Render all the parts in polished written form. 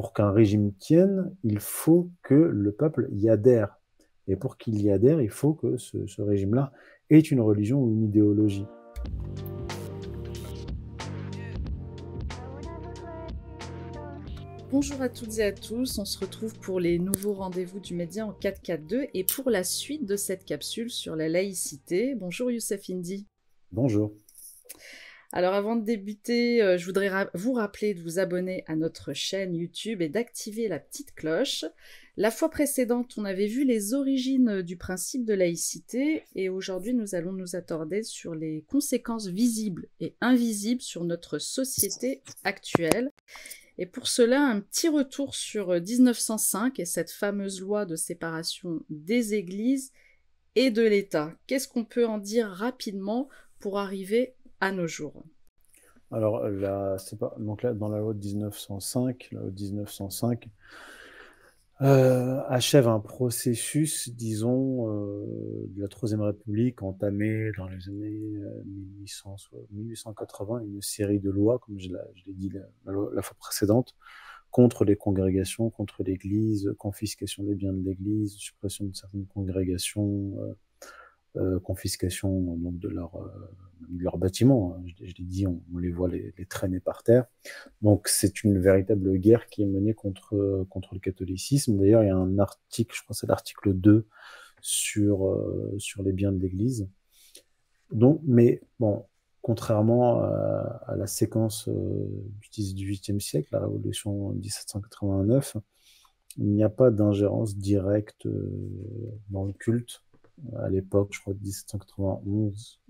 pour qu'un régime tienne, il faut que le peuple y adhère. Et pour qu'il y adhère, il faut que ce régime-là ait une religion ou une idéologie. Bonjour à toutes et à tous, on se retrouve pour les nouveaux rendez-vous du Média en 442 et pour la suite de cette capsule sur la laïcité. Bonjour Youssef Indy. Bonjour. Alors avant de débuter, je voudrais vous rappeler de vous abonner à notre chaîne YouTube et d'activer la petite cloche. La fois précédente, on avait vu les origines du principe de laïcité et aujourd'hui, nous allons nous attarder sur les conséquences visibles et invisibles sur notre société actuelle. Et pour cela, un petit retour sur 1905 et cette fameuse loi de séparation des églises et de l'État. Qu'est-ce qu'on peut en dire rapidement pour arriver à nos jours? Alors, là, c'est pas, donc là, dans la loi de 1905, la loi de 1905 achève un processus, disons, de la Troisième République entamé dans les années 1880, une série de lois, comme je l'ai dit la fois précédente, contre les congrégations, contre l'Église, confiscation des biens de l'Église, suppression de certaines congrégations, confiscation donc de leurs bâtiments. Hein. Je l'ai dit, on les voit les traîner par terre. Donc c'est une véritable guerre qui est menée contre le catholicisme. D'ailleurs, il y a un article, je crois que c'est l'article 2 sur les biens de l'Église. Donc, mais bon, contrairement à la séquence du XVIIIe siècle, la Révolution 1789, il n'y a pas d'ingérence directe dans le culte. À l'époque, je crois, de 1791,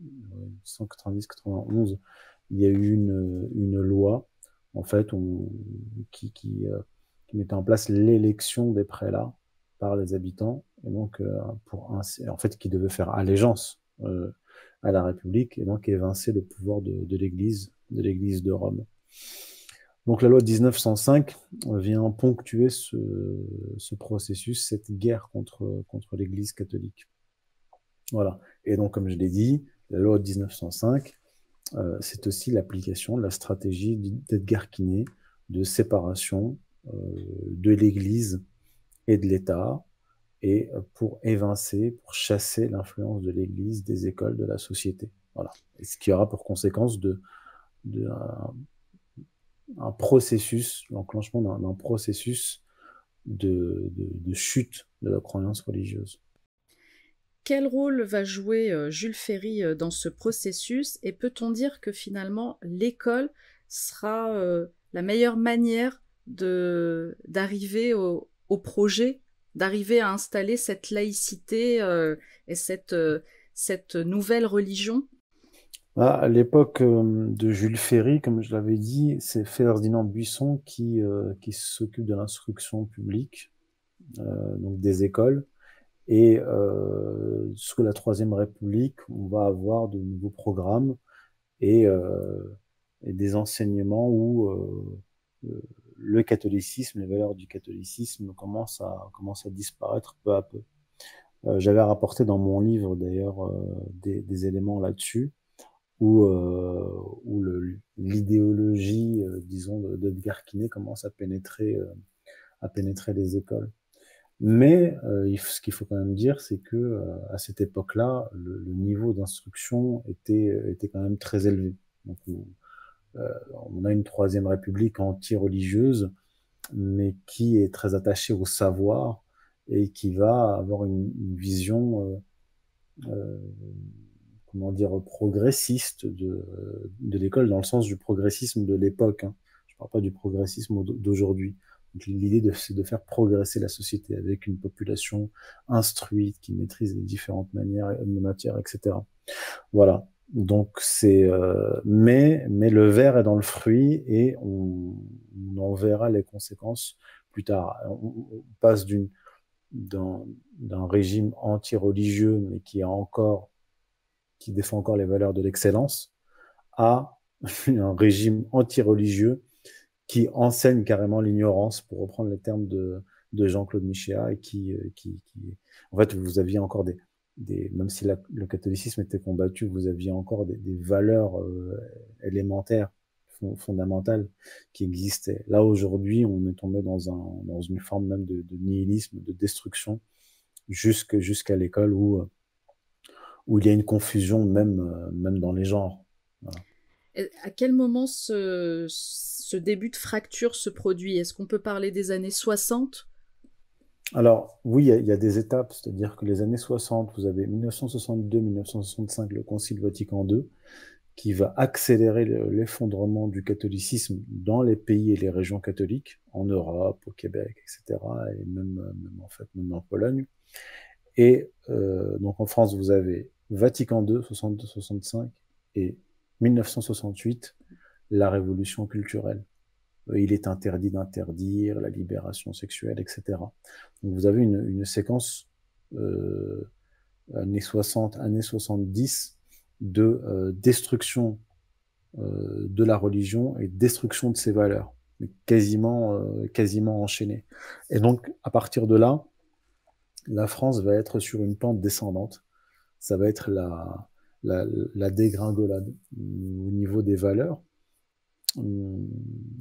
1790-91, il y a eu une loi, en fait, qui mettait en place l'élection des prélats par les habitants, et donc, en fait, qui devait faire allégeance à la République, et donc évincer le pouvoir de l'Église de Rome. Donc la loi de 1905 vient ponctuer ce processus, cette guerre contre l'Église catholique. Voilà. Et donc, comme je l'ai dit, la loi de 1905, c'est aussi l'application de la stratégie d'Edgar Quinet de séparation de l'Église et de l'État, et pour évincer, pour chasser l'influence de l'Église des écoles de la société. Voilà. Et ce qui aura pour conséquence un processus, l'enclenchement d'un processus de chute de la croyance religieuse. Quel rôle va jouer Jules Ferry dans ce processus et peut-on dire que finalement l'école sera la meilleure manière d'arriver au projet, d'arriver à installer cette laïcité et cette nouvelle religion? À l'époque de Jules Ferry, comme je l'avais dit, c'est Ferdinand Buisson qui s'occupe de l'instruction publique, donc des écoles. Et sous la Troisième République, on va avoir de nouveaux programmes et, et des enseignements où le catholicisme, les valeurs du catholicisme commencent à disparaître peu à peu. J'avais rapporté dans mon livre d'ailleurs des éléments là-dessus où l'idéologie, disons, d'Edgar Quinet commence à pénétrer les écoles. Mais ce qu'il faut quand même dire, c'est que à cette époque-là, le niveau d'instruction était quand même très élevé. Donc, on a une Troisième République anti-religieuse, mais qui est très attachée au savoir et qui va avoir une vision comment dire, progressiste de l'école, dans le sens du progressisme de l'époque. Hein. Je ne parle pas du progressisme d'aujourd'hui. L'idée, c'est de faire progresser la société avec une population instruite, qui maîtrise les différentes matières, etc. Voilà. Donc mais le verre est dans le fruit et on en verra les conséquences plus tard. On passe d'un régime anti-religieux, mais qui défend encore les valeurs de l'excellence, à un régime anti-religieux qui enseigne carrément l'ignorance, pour reprendre les termes de Jean-Claude Michéa, et en fait, vous aviez encore même si le catholicisme était combattu, vous aviez encore des valeurs élémentaires fondamentales qui existaient. Là, aujourd'hui, on est tombé dans une forme même de nihilisme, de destruction, jusqu'à l'école où il y a une confusion même dans les genres. Voilà. Et à quel moment ce début de fracture se produit? Est-ce qu'on peut parler des années 60? Alors, oui, il y a des étapes, c'est-à-dire que les années 60, vous avez 1962-1965, le Concile Vatican II, qui va accélérer l'effondrement du catholicisme dans les pays et les régions catholiques, en Europe, au Québec, etc., et même en Pologne. Et donc en France, vous avez Vatican II, 62-65, et 1968, la révolution culturelle. Il est interdit d'interdire, la libération sexuelle, etc. Donc vous avez une séquence années 60, années 70 de destruction de la religion et destruction de ses valeurs, mais quasiment enchaînées. Et donc, à partir de là, la France va être sur une pente descendante. Ça va être la dégringolade au niveau des valeurs,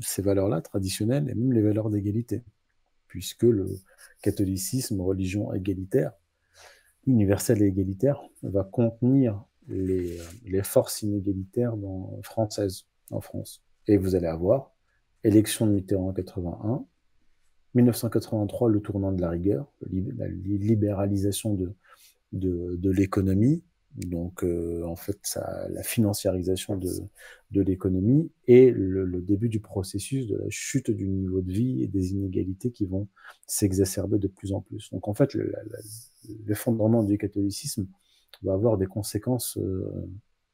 ces valeurs-là traditionnelles et même les valeurs d'égalité, puisque le catholicisme, religion égalitaire, universelle et égalitaire, va contenir les forces inégalitaires françaises en France. Et vous allez avoir élection de Mitterrand en 81, 1983, le tournant de la rigueur, la libéralisation de l'économie, donc en fait la financiarisation de l'économie et le début du processus de la chute du niveau de vie et des inégalités qui vont s'exacerber de plus en plus. Donc en fait, l'effondrement du catholicisme va avoir des conséquences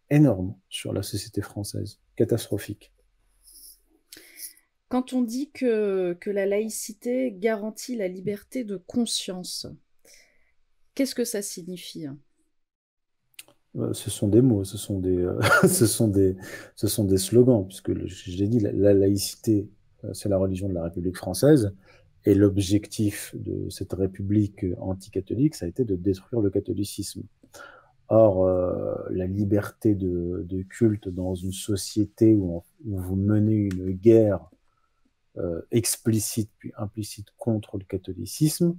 énormes sur la société française, catastrophiques. Quand on dit que la laïcité garantit la liberté de conscience, qu'est-ce que ça signifie? Ce sont des mots, ce sont des slogans, puisque je l'ai dit, la laïcité, c'est la religion de la République française, et l'objectif de cette République anticatholique, ça a été de détruire le catholicisme. Or, la liberté de culte dans une société où vous menez une guerre explicite puis implicite contre le catholicisme,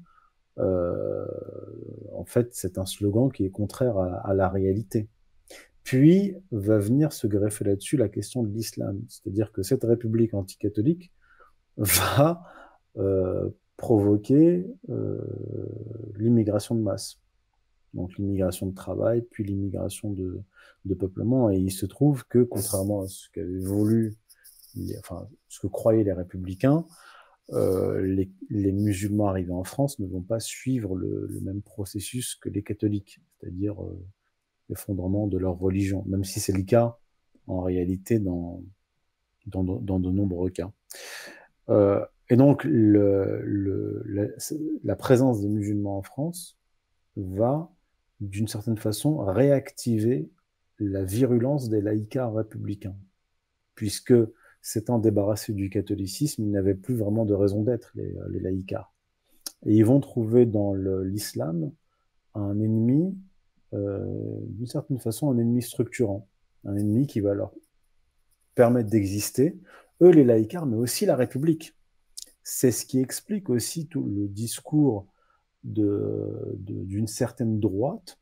en fait, c'est un slogan qui est contraire à la réalité. Puis va venir se greffer là-dessus la question de l'islam. C'est-à-dire que cette république anticatholique va provoquer l'immigration de masse. Donc l'immigration de travail, puis l'immigration de peuplement. Et il se trouve que, contrairement à ce qu'avaient voulu, enfin, ce que croyaient les républicains, les musulmans arrivés en France ne vont pas suivre le même processus que les catholiques, c'est-à-dire l'effondrement de leur religion, même si c'est le cas en réalité dans de nombreux cas. Et donc la présence des musulmans en France va, d'une certaine façon, réactiver la virulence des laïcards républicains, puisque s'étant débarrassés du catholicisme, ils n'avaient plus vraiment de raison d'être, les laïcards. Et ils vont trouver dans l'islam un ennemi, d'une certaine façon, un ennemi structurant, un ennemi qui va leur permettre d'exister, eux les laïcards, mais aussi la République. C'est ce qui explique aussi tout le discours d'une certaine droite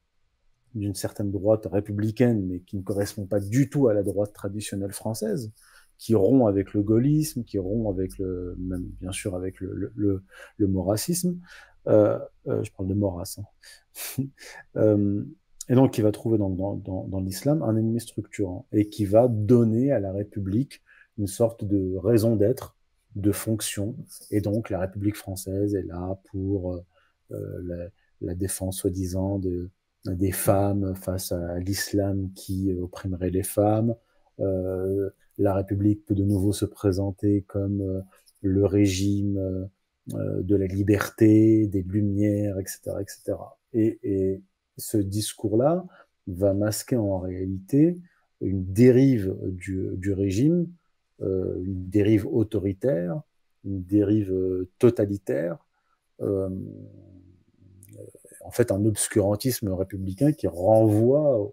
républicaine, mais qui ne correspond pas du tout à la droite traditionnelle française, qui rompt avec le gaullisme, qui rompt avec même bien sûr avec le maurassisme. Je parle de Maurras. Hein. Et donc, qui va trouver dans l'islam un ennemi structurant et qui va donner à la République une sorte de raison d'être, de fonction. Et donc, la République française est là pour la défense soi-disant des femmes face à l'islam qui opprimerait les femmes. La République peut de nouveau se présenter comme le régime de la liberté, des lumières, etc., etc. Et ce discours-là va masquer en réalité une dérive du régime, une dérive autoritaire, une dérive totalitaire, en fait un obscurantisme républicain qui renvoie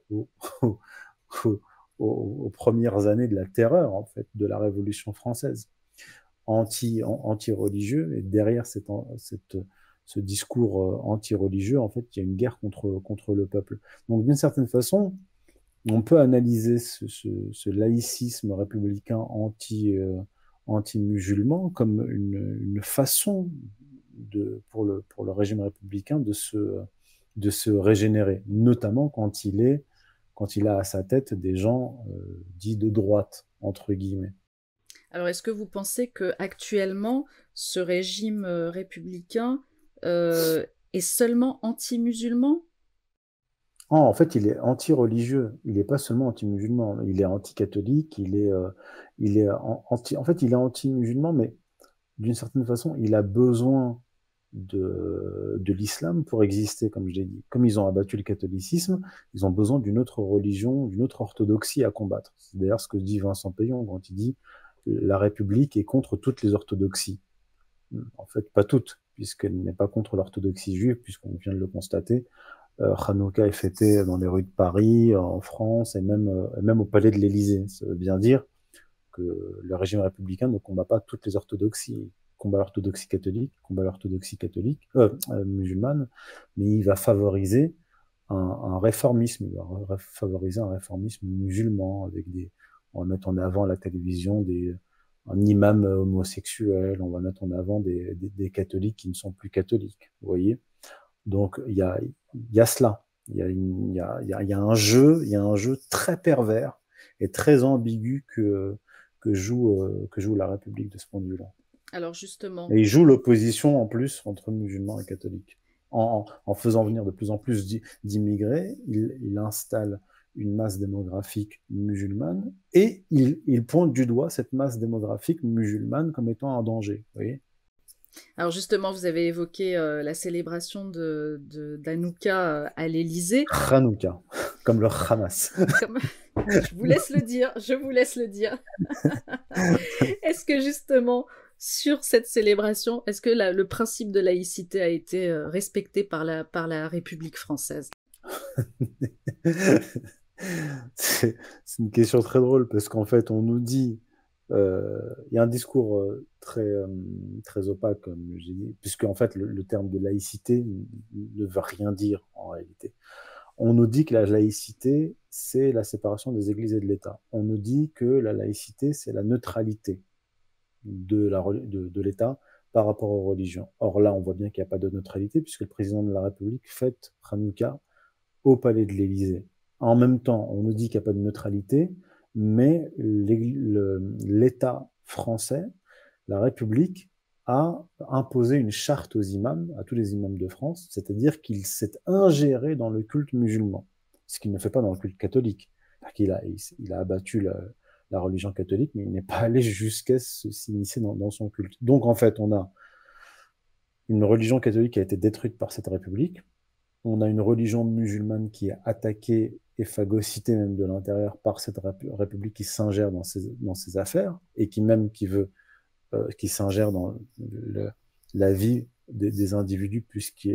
au aux premières années de la terreur, en fait, de la Révolution française, anti-religieux, et derrière ce discours anti-religieux, en fait, il y a une guerre contre le peuple. Donc, d'une certaine façon, on peut analyser ce laïcisme républicain anti-musulman comme une façon pour le régime républicain de se régénérer, notamment quand il a à sa tête des gens dits de droite, entre guillemets. Alors, est-ce que vous pensez que actuellement, ce régime républicain est seulement anti-musulman? En fait, il est anti-religieux. Il n'est pas seulement anti-musulman. Il est anti-catholique. Il est en fait, il est anti-musulman, mais d'une certaine façon, il a besoin de l'islam pour exister, comme je l'ai dit. Comme ils ont abattu le catholicisme, ils ont besoin d'une autre religion, d'une autre orthodoxie à combattre. C'est d'ailleurs ce que dit Vincent Payon quand il dit la République est contre toutes les orthodoxies. En fait, pas toutes, puisqu'elle n'est pas contre l'orthodoxie juive, puisqu'on vient de le constater. Hanouka est fêté dans les rues de Paris, en France, et même au palais de l'Élysée. Ça veut bien dire que le régime républicain ne combat pas toutes les orthodoxies. Il combat l'orthodoxie catholique, il combat l'orthodoxie musulmane, mais il va favoriser un réformisme, il va favoriser un réformisme musulman, on va mettre en avant à la télévision un imam homosexuel, on va mettre en avant des catholiques qui ne sont plus catholiques, vous voyez. Donc il y a cela, il y a un jeu très pervers et très ambigu que joue la République de ce point de vue-là. Alors justement, Et il joue l'opposition en plus entre musulmans et catholiques. En faisant venir de plus en plus d'immigrés, il installe une masse démographique musulmane et il pointe du doigt cette masse démographique musulmane comme étant un danger. Vous voyez. alors justement, vous avez évoqué la célébration d'Hanouka à l'Élysée. Hanouka, comme le Hamas. Comme... je vous laisse le dire, je vous laisse le dire. Est-ce que justement, sur cette célébration, est-ce que le principe de laïcité a été respecté par la République française? C'est une question très drôle parce qu'en fait, on nous dit, il y a un discours très opaque, comme j'ai dit, puisque en fait, le terme de laïcité ne veut rien dire en réalité. On nous dit que la laïcité, c'est la séparation des églises et de l'État. On nous dit que la laïcité, c'est la neutralité de l'État par rapport aux religions. Or là, on voit bien qu'il n'y a pas de neutralité puisque le président de la République fête Hanouka au palais de l'Élysée. En même temps, on nous dit qu'il n'y a pas de neutralité, mais l'État français, la République, a imposé une charte aux imams, à tous les imams de France, c'est-à-dire qu'il s'est ingéré dans le culte musulman, ce qu'il ne fait pas dans le culte catholique. Il a abattu la religion catholique, mais il n'est pas allé jusqu'à s'initier dans son culte. Donc en fait, on a une religion catholique qui a été détruite par cette République, on a une religion musulmane qui est attaquée et phagocytée même de l'intérieur par cette République qui s'ingère dans ses affaires et qui s'ingère dans la vie des individus, puisque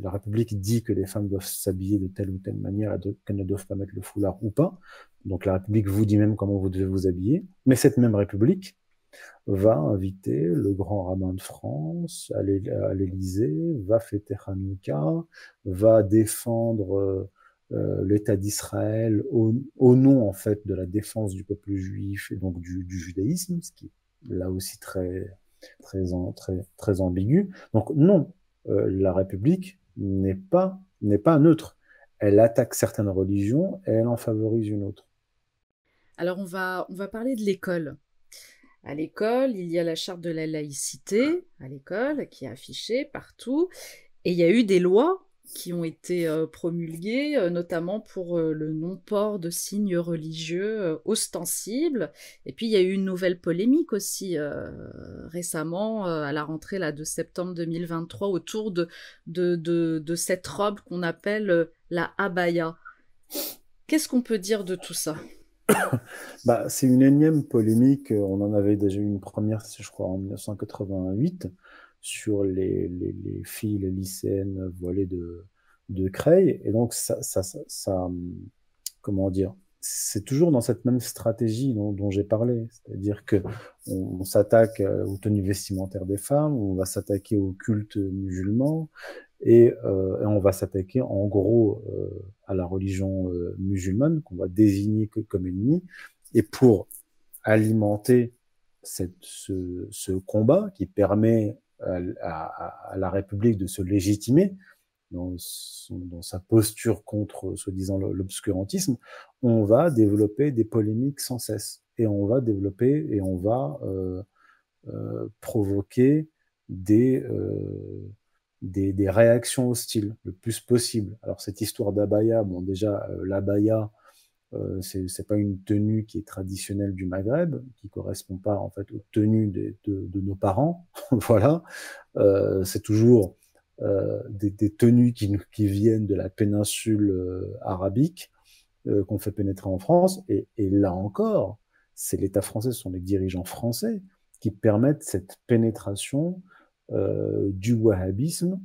la République dit que les femmes doivent s'habiller de telle ou telle manière, qu'elles ne doivent pas mettre le foulard ou pas. Donc la République vous dit même comment vous devez vous habiller. Mais cette même République va inviter le grand rabbin de France à l'Élysée, va fêter Hanouka, va défendre l'État d'Israël au nom en fait de la défense du peuple juif et donc du judaïsme, ce qui est là aussi très ambigu. Donc non, la République n'est pas neutre. Elle attaque certaines religions et elle en favorise une autre. Alors on va parler de l'école. À l'école, il y a la charte de la laïcité à l'école qui est affichée partout. Et il y a eu des lois qui ont été promulguées, notamment pour le non-port de signes religieux ostensibles. Et puis il y a eu une nouvelle polémique aussi récemment, à la rentrée là, de septembre 2023, autour de cette robe qu'on appelle la abaya. Qu'est-ce qu'on peut dire de tout ça? C'est une énième polémique. On en avait déjà eu une première, je crois, en 1988, sur les filles, les lycéennes voilées de Creil. Et donc, comment dire, c'est toujours dans cette même stratégie dont j'ai parlé, c'est-à-dire que on s'attaque aux tenues vestimentaires des femmes, on va s'attaquer au culte musulman, et on va s'attaquer en gros à la religion musulmane qu'on va désigner comme ennemie, et pour alimenter ce combat qui permet à la République de se légitimer dans sa posture contre, soi-disant, l'obscurantisme, on va développer des polémiques sans cesse. Et on va développer et on va provoquer des réactions hostiles le plus possible. Alors, cette histoire d'abaya, bon, déjà, l'abaya, c'est pas une tenue qui est traditionnelle du Maghreb, qui correspond pas en fait aux tenues de nos parents. Voilà, c'est toujours des tenues qui viennent de la péninsule arabique qu'on fait pénétrer en France. Et là encore, c'est l'État français, ce sont les dirigeants français qui permettent cette pénétration du wahhabisme,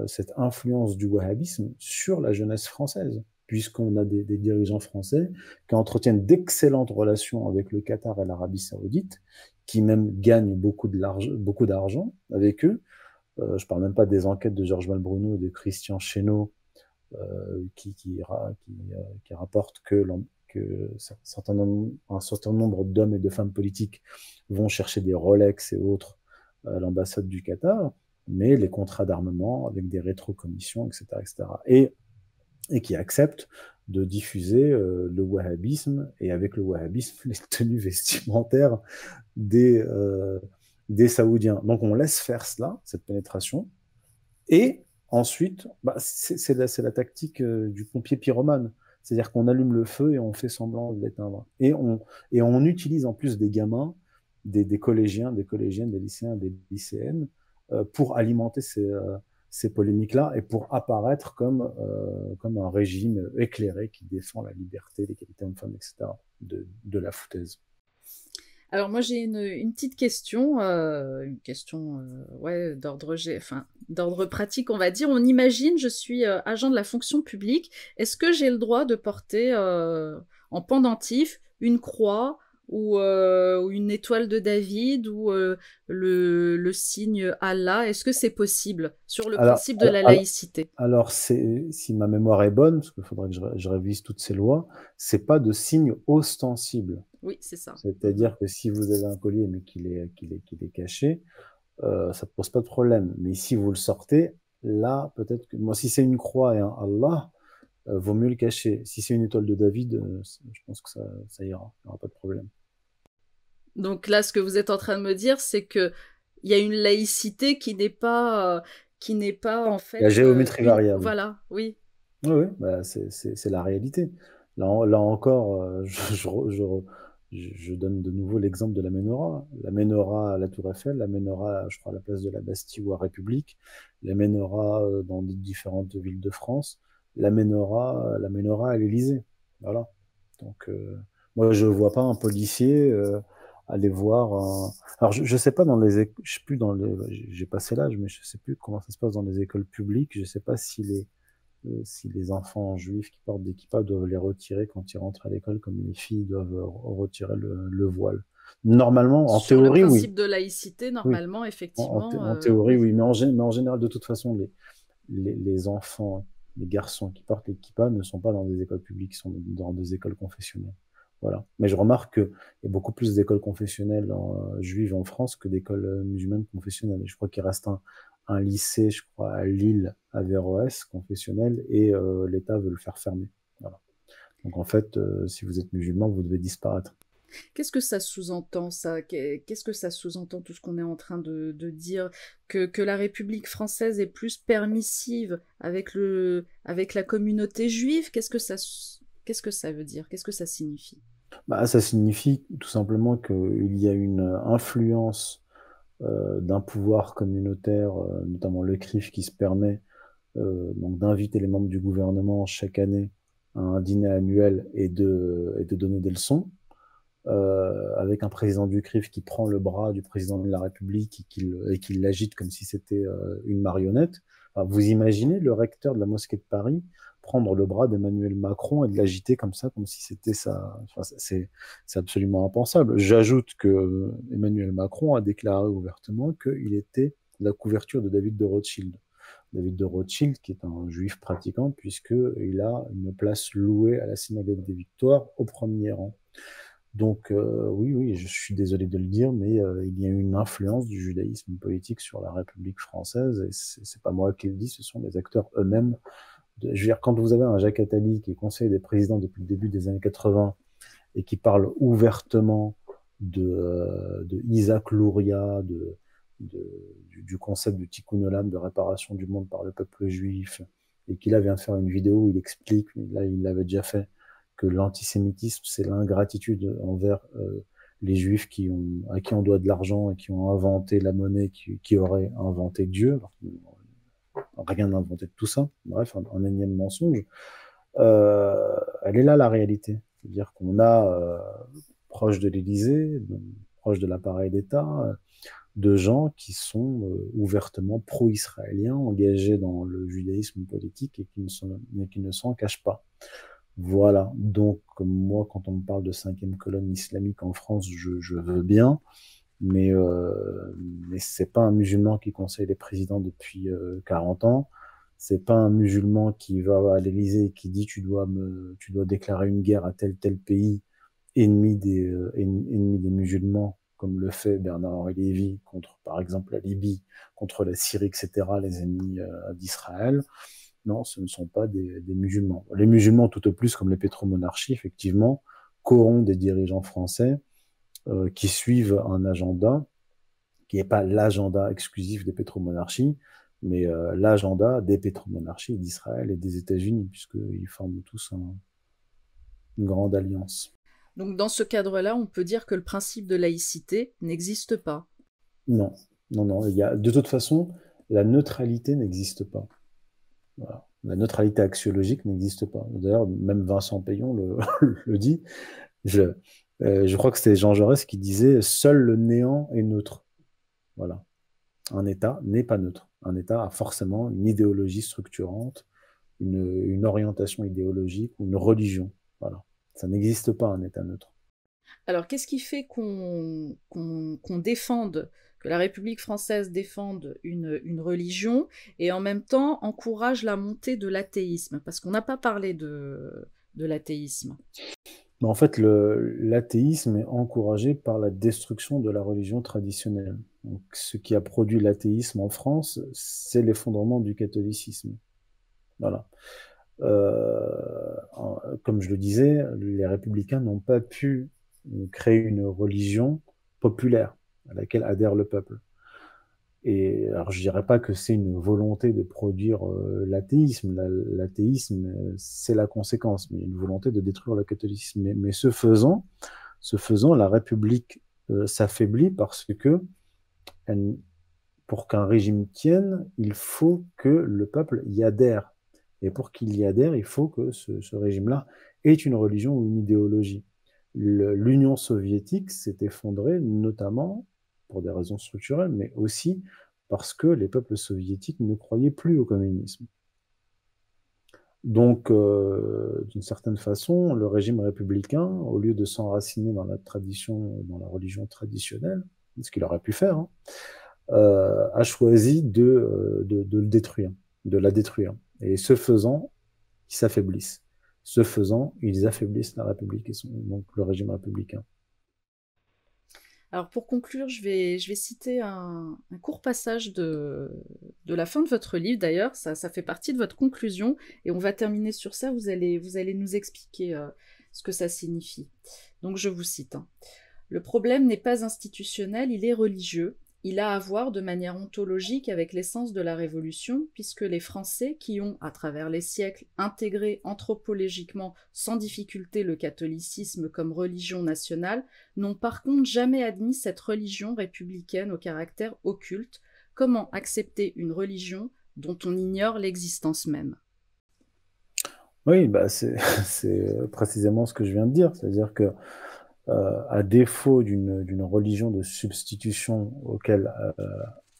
cette influence du wahhabisme sur la jeunesse française, puisqu'on a des dirigeants français qui entretiennent d'excellentes relations avec le Qatar et l'Arabie saoudite, qui même gagnent beaucoup d'argent avec eux. Je ne parle même pas des enquêtes de Georges Malbruno et de Christian Chesneau qui rapportent que un certain nombre d'hommes et de femmes politiques vont chercher des Rolex et autres à l'ambassade du Qatar, mais les contrats d'armement avec des rétrocommissions, etc., etc. Et qui acceptent de diffuser le wahhabisme, et avec le wahhabisme, les tenues vestimentaires des Saoudiens. Donc on laisse faire cela, cette pénétration, et ensuite, bah, c'est la tactique du pompier pyromane. C'est-à-dire qu'on allume le feu et on fait semblant de l'éteindre. Et on utilise en plus des gamins, des collégiens, des collégiennes, des lycéens, des lycéennes, pour alimenter ces polémiques-là et pour apparaître comme un régime éclairé qui défend la liberté, l'égalité homme-femme, etc. de la foutaise. Alors moi j'ai une petite question, ouais, d'ordre pratique on va dire. On imagine, je suis agent de la fonction publique, est-ce que j'ai le droit de porter en pendentif une croix ou une étoile de David ou le signe Allah? Est-ce que c'est possible sur le Alors, principe de la laïcité? alors si ma mémoire est bonne, parce qu'il faudrait que je révise toutes ces lois, c'est pas de signe ostensible. Oui, c'est ça. C'est-à-dire que si vous avez un collier mais qu'il est caché, ça ne pose pas de problème. Mais si vous le sortez, là, peut-être que moi, si c'est une croix et un Allah, vaut mieux le cacher. Si c'est une étoile de David, je pense que ça ira, il n'y aura pas de problème. Donc là, ce que vous êtes en train de me dire, c'est que il y a une laïcité qui n'est pas en La fait géométrie variable. voilà, oui. Oui, oui, bah, c'est la réalité. Là encore, je donne de nouveau l'exemple de la Ménorah. La Ménorah à la Tour Eiffel, la Ménorah, je crois, à la place de la Bastille ou à République, la Ménorah dans différentes villes de France, la Ménorah à l'Élysée. Voilà. Donc, moi, je vois pas un policier aller voir Alors, je sais pas je sais plus j'ai passé l'âge, mais je sais plus comment ça se passe dans les écoles publiques. Je sais pas si les enfants juifs qui portent des kippas doivent les retirer quand ils rentrent à l'école, comme les filles doivent retirer le voile. Normalement, en Sur le théorie, oui. principe de laïcité, Oui. normalement, En, effectivement, en théorie, oui. oui. Mais en général, de toute façon, les enfants, les garçons qui portent les kippas ne sont pas dans des écoles publiques, ils sont dans des écoles confessionnelles. Voilà. Mais je remarque qu'il y a beaucoup plus d'écoles confessionnelles juives en France que d'écoles musulmanes confessionnelles. Et je crois qu'il reste un lycée, je crois, à Lille, à Averroès, confessionnel, et l'État veut le faire fermer. Voilà. Donc en fait, si vous êtes musulman, vous devez disparaître. Qu'est-ce que ça sous-entend, ça? Qu'est-ce que ça sous-entend, tout ce qu'on est en train de dire? Que la République française est plus permissive avec la communauté juive? Qu'est-ce que ça veut dire? Qu'est-ce que ça signifie? Bah, ça signifie tout simplement qu'il y a une influence d'un pouvoir communautaire, notamment le CRIF, qui se permet donc d'inviter les membres du gouvernement chaque année à un dîner annuel et de donner des leçons, avec un président du CRIF qui prend le bras du président de la République et qui l'agite comme si c'était une marionnette. Enfin, vous imaginez le recteur de la mosquée de Paris prendre le bras d'Emmanuel Macron et de l'agiter comme ça, comme si c'était ça. Enfin, c'est absolument impensable. J'ajoute que Emmanuel Macron a déclaré ouvertement qu'il était la couverture de David de Rothschild. David de Rothschild, qui est un juif pratiquant, puisqu'il a une place louée à la synagogue des Victoires au premier rang. Donc oui, oui, je suis désolé de le dire, mais il y a une influence du judaïsme politique sur la République française, et c'est pas moi qui le dis, ce sont les acteurs eux-mêmes. Je veux dire, quand vous avez un Jacques Attali qui est conseiller des présidents depuis le début des années 80 et qui parle ouvertement de Isaac Luria, du concept du tikkun olam, de réparation du monde par le peuple juif, et qui là vient de faire une vidéo où il explique, là il l'avait déjà fait, que l'antisémitisme, c'est l'ingratitude envers les juifs à qui on doit de l'argent et qui ont inventé la monnaie, qui auraient inventé Dieu. Rien n'a inventé de tout ça. Bref, un énième mensonge. Elle est là, la réalité. C'est-à-dire qu'on a, proche de l'Élysée, proche de l'appareil d'État, de gens qui sont ouvertement pro-israéliens, engagés dans le judaïsme politique et qui ne s'en cachent pas. Voilà, donc moi, quand on me parle de cinquième colonne islamique en France, je veux bien, mais c'est pas un musulman qui conseille les présidents depuis 40 ans, c'est pas un musulman qui va à l'Élysée et qui dit tu dois déclarer une guerre à tel pays, ennemi des musulmans, comme le fait Bernard-Henri Lévy contre, par exemple, la Libye, contre la Syrie, etc., les ennemis d'Israël. Non, ce ne sont pas des musulmans. Les musulmans, tout au plus, comme les pétromonarchies, effectivement, corrompent des dirigeants français qui suivent un agenda qui n'est pas l'agenda exclusif des pétromonarchies, mais l'agenda des pétromonarchies d'Israël et des États-Unis, puisqu'ils forment tous une grande alliance. Donc dans ce cadre-là, on peut dire que le principe de laïcité n'existe pas. Non, non, non. De toute façon, la neutralité n'existe pas. Voilà. La neutralité axiologique n'existe pas. D'ailleurs, même Vincent Payon le dit. Je crois que c'était Jean Jaurès qui disait « Seul le néant est neutre ». Voilà. Un État n'est pas neutre. Un État a forcément une idéologie structurante, une orientation idéologique ou une religion. Voilà. Ça n'existe pas un État neutre. Alors, qu'est-ce qui fait qu'on défende, que la République française défende une religion et en même temps encourage la montée de l'athéisme? Parce qu'on n'a pas parlé de l'athéisme. Mais en fait, l'athéisme est encouragé par la destruction de la religion traditionnelle. Donc, ce qui a produit l'athéisme en France, c'est l'effondrement du catholicisme. Voilà. Comme je le disais, les républicains n'ont pas pu créer une religion populaire à laquelle adhère le peuple. Et alors, je dirais pas que c'est une volonté de produire l'athéisme. L'athéisme, c'est la conséquence, mais il y a une volonté de détruire le catholicisme. Mais ce faisant, la République s'affaiblit parce que pour qu'un régime tienne, il faut que le peuple y adhère. Et pour qu'il y adhère, il faut que ce régime-là ait une religion ou une idéologie. L'Union soviétique s'est effondrée notamment pour des raisons structurelles, mais aussi parce que les peuples soviétiques ne croyaient plus au communisme. Donc, d'une certaine façon, le régime républicain, au lieu de s'enraciner dans la tradition, dans la religion traditionnelle, ce qu'il aurait pu faire, hein, a choisi de le détruire, de la détruire. Et ce faisant, ils s'affaiblissent. Ce faisant, ils affaiblissent la République et donc le régime républicain. Alors pour conclure, je vais citer un court passage de la fin de votre livre. D'ailleurs, ça fait partie de votre conclusion. Et on va terminer sur ça. Vous allez nous expliquer ce que ça signifie. Donc je vous cite. Hein. Le problème n'est pas institutionnel, il est religieux. Il a à voir de manière ontologique avec l'essence de la Révolution, puisque les Français, qui ont, à travers les siècles, intégré anthropologiquement sans difficulté le catholicisme comme religion nationale, n'ont par contre jamais admis cette religion républicaine au caractère occulte. Comment accepter une religion dont on ignore l'existence même? Oui, bah c'est précisément ce que je viens de dire. C'est-à-dire que à défaut d'une religion de substitution auquel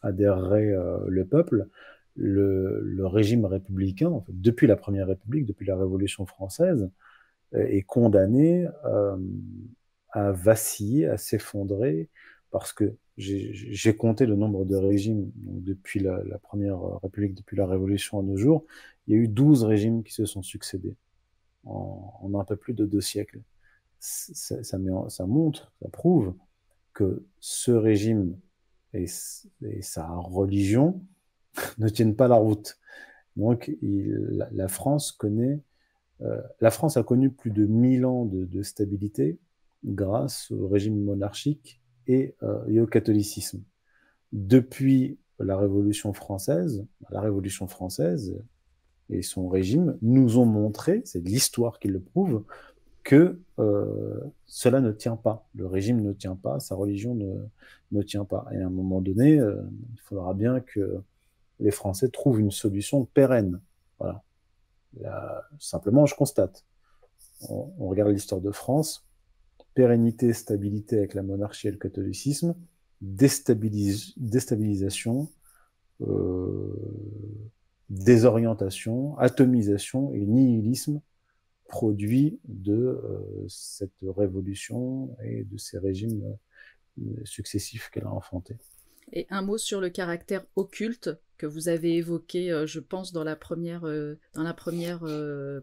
adhérerait le peuple, le régime républicain, en fait, depuis la Première République, depuis la Révolution française, est condamné à vaciller, à s'effondrer, parce que j'ai compté le nombre de régimes donc depuis la Première République, depuis la Révolution à nos jours. Il y a eu 12 régimes qui se sont succédés en un peu plus de 2 siècles. Ça montre, ça prouve que ce régime et sa religion ne tiennent pas la route. Donc, la France la France a connu plus de 1000 ans de stabilité grâce au régime monarchique et au catholicisme. Depuis la Révolution française et son régime nous ont montré, c'est l'histoire qui le prouve, que cela ne tient pas. Le régime ne tient pas, sa religion ne tient pas. Et à un moment donné, il faudra bien que les Français trouvent une solution pérenne. Voilà. Simplement, je constate. On regarde l'histoire de France, pérennité, stabilité avec la monarchie et le catholicisme, déstabilisation, euh, désorientation, atomisation et nihilisme produit de cette révolution et de ces régimes successifs qu'elle a enfantés. Et un mot sur le caractère occulte que vous avez évoqué, je pense, dans la première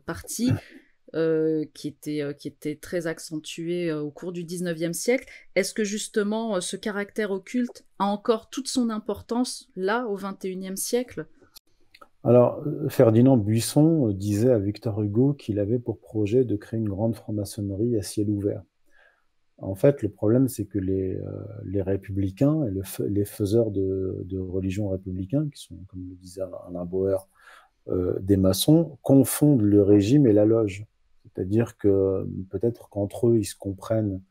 partie, qui était très accentué au cours du 19e siècle. Est-ce que justement ce caractère occulte a encore toute son importance là, au 21e siècle? Alors, Ferdinand Buisson disait à Victor Hugo qu'il avait pour projet de créer une grande franc-maçonnerie à ciel ouvert. En fait, le problème, c'est que les républicains et les faiseurs de religion républicains, qui sont, comme le disait Alain Bauer, des maçons, confondent le régime et la loge. C'est-à-dire que peut-être qu'entre eux, ils se comprennent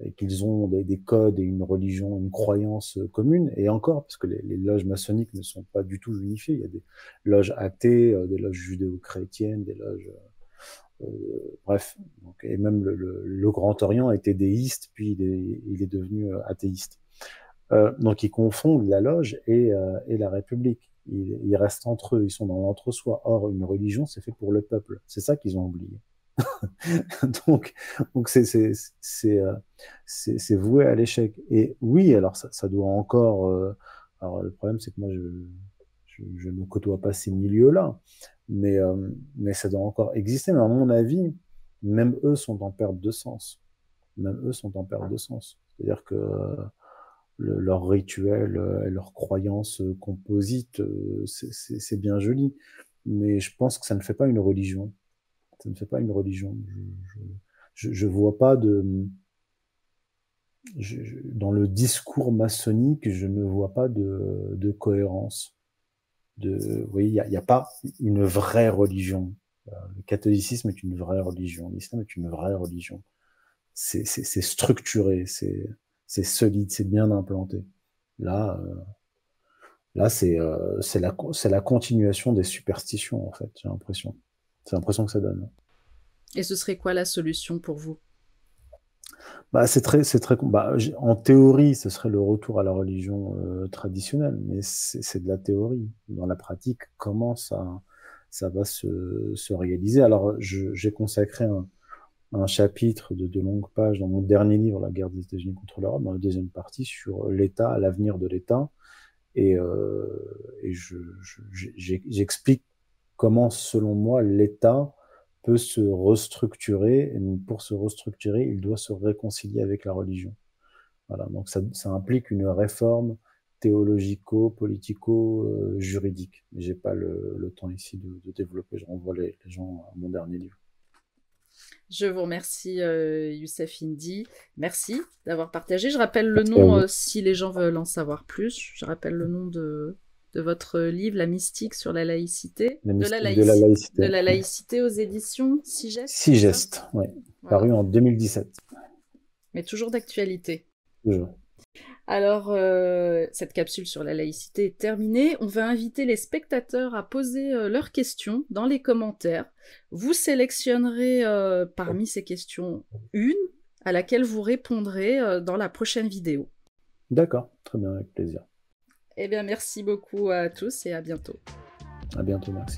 et qu'ils ont des codes et une religion, une croyance commune, et encore, parce que les loges maçonniques ne sont pas du tout unifiées. Il y a des loges athées, des loges judéo-chrétiennes, des loges... bref, donc, et même le Grand Orient était déiste, puis il est devenu athéiste. Donc ils confondent la loge et la République. Ils restent entre eux, ils sont dans l'entre-soi. Or, une religion, c'est fait pour le peuple. C'est ça qu'ils ont oublié. donc, c'est voué à l'échec. Et oui, alors ça doit encore. Alors le problème, c'est que moi, je ne côtoie pas ces milieux-là, mais ça doit encore exister. Mais à mon avis, même eux sont en perte de sens. Même eux sont en perte de sens. C'est-à-dire que leurs rituels, leurs croyances composites, c'est bien joli, mais je pense que ça ne fait pas une religion. Ça ne fait pas une religion. Je vois pas dans le discours maçonnique, je ne vois pas de cohérence. Vous voyez, il y a pas une vraie religion. Le catholicisme est une vraie religion. L'islam est une vraie religion. C'est structuré, c'est solide, c'est bien implanté. Là, c'est la continuation des superstitions, en fait, j'ai l'impression. C'est l'impression que ça donne. Et ce serait quoi la solution pour vous? Bah, en théorie, ce serait le retour à la religion traditionnelle, mais c'est de la théorie. Dans la pratique, comment ça va se réaliser? Alors, j'ai consacré un chapitre de longues pages dans mon dernier livre, La guerre des États-Unis contre l'Europe, dans la deuxième partie, sur l'État, l'avenir de l'État. Et j'explique comment, selon moi, l'État peut se restructurer. Et pour se restructurer, il doit se réconcilier avec la religion. Voilà, donc ça implique une réforme théologico-politico-juridique. Mais j'ai pas le temps ici de développer. Je renvoie les gens à mon dernier livre. Je vous remercie, Youssef Indy. Merci d'avoir partagé. Je rappelle le Merci à nom vous. si les gens veulent en savoir plus. Je rappelle le nom de votre livre, La mystique sur la laïcité. La mystique de la laïcité. De la laïcité aux éditions Sigest, Six c'est ça? gestes, oui. Voilà. Paru en 2017. Mais toujours d'actualité. Toujours. Alors, cette capsule sur la laïcité est terminée. On va inviter les spectateurs à poser leurs questions dans les commentaires. Vous sélectionnerez parmi ces questions une à laquelle vous répondrez dans la prochaine vidéo. D'accord, très bien, avec plaisir. Eh bien, merci beaucoup à tous et à bientôt. À bientôt, merci.